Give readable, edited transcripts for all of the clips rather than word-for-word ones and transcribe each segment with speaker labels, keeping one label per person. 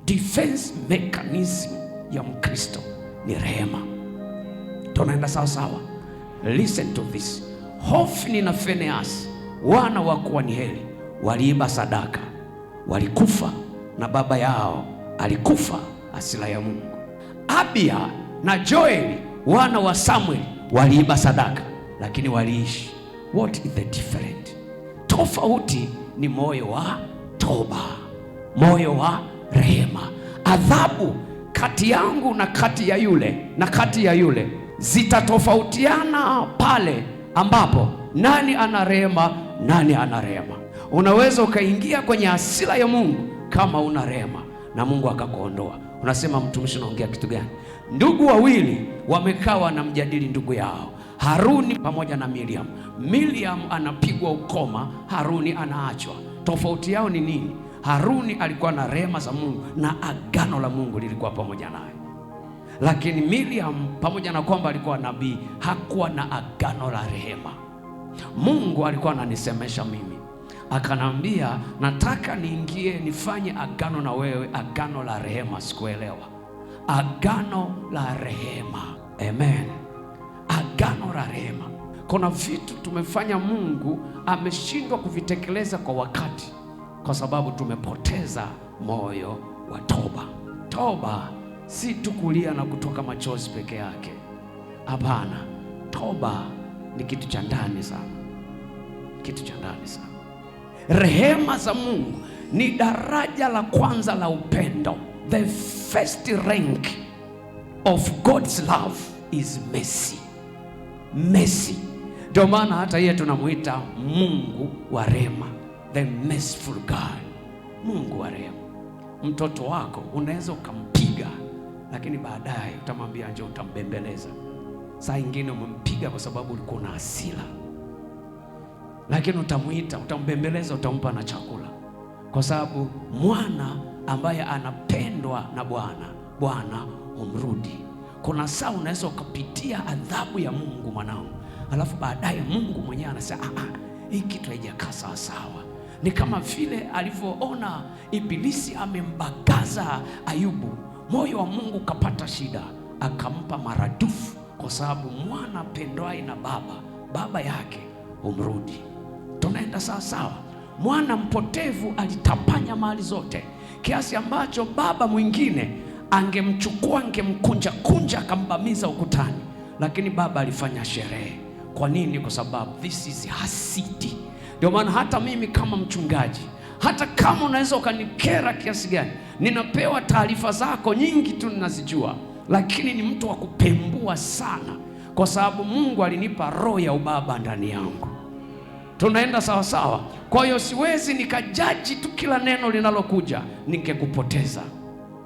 Speaker 1: defense mechanism ya Mkristo ni rehema. Tunaenda sawa sawa. Listen to this. Hofni na Finehasi wana wa kuhani Eli waliiba sadaka, walikufa na baba yao alikufa hasira ya Mungu. Abia na Joeli wana wa Samuel waliiba sadaka lakini waliishi. What is the difference? Tofauti ni moyo wa toba, moyo wa rehema. Adhabu kati yangu na kati ya yule na kati ya yule zitatofautiana pale ambapo nani ana rehema, nani ana rehema. Unaweza ukaingia kwenye hasira ya Mungu kama una rehema na Mungu akakuondoa. Unasema, mtumishi unaongea kitu gani? Ndugu wawili wamekaa wanamjadili ndugu yao, Haruni pamoja na Miriam. Miriam anapigwa ukoma, Haruni anaachwa. Tofauti yao ni nini? Haruni alikuwa na rehema za Mungu na agano la Mungu lilikuwa pamoja naye, lakini Miriam pamoja na kwamba alikuwa nabii hakuwa na agano la rehema. Mungu alikuwa ananisemesha mimi, akanambia nataka niingie nifanye agano na wewe, agano la rehema. Sikuelewa agano la rehema. Amen. Agano la rehema. Kuna vitu tumefanya Mungu ameshindwa kuvitekeleza kwa wakati, kwa sababu tumepoteza moyo wa toba. Toba si tu kulia na kutoka machozi peke yake. Hapana, toba ni kitu cha ndani sana, kitu cha ndani sana. Rehema za Mungu ni daraja la kwanza la upendo. The first rank of God's love is mercy. Mercy. Ndio maana hata yeye tunamuita Mungu wa rehema, the merciful God. Mungu wa rehema. Mtoto wako unaweza ukampiga, lakini baadaye utamwambia njoo, utambembeleza. Saa nyingine umempiga kwa sababu ulikuwa na hasira, lakini utamuita, utambembeleza, utampa na chakula, kwa sababu mwana ambaye anapendwa na Bwana humrudi. Kuna saa unaweza ukapitia adhabu ya Mungu mwanao, alafu baadaye Mungu mwenyewe anasema hii kitu haijakaa sawa sawa. Ni kama vile alivyoona Ibilisi amembagaza Ayubu, moyo wa Mungu kapata shida, akampa maradufu, kwa sababu mwana pendwai na baba yake humrudi. Tunaenda sawa sawa. Mwana mpotevu alitapanya mali zote kiasi ambacho baba mwingine angemchukua, angemkunja akambamiza ukutani, lakini baba alifanya sherehe. Kwa nini? Kwa sababu this is hasidi. Ndio maana hata mimi kama mchungaji, hata kama unaweza ukanikera kiasi gani, ninapewa taarifa zako nyingi tu ninazijua, lakini ni mtu wa kupembua sana, kwa sababu Mungu alinipa roho ya ubaba ndani yangu. Tunaenda sawa sawa. Kwa hiyo siwezi nikajaji tu kila neno linalokuja, ningekupoteza.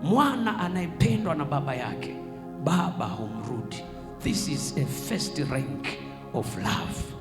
Speaker 1: Mwana anayependwa na baba yake, baba humrudi. This is a first rank of love.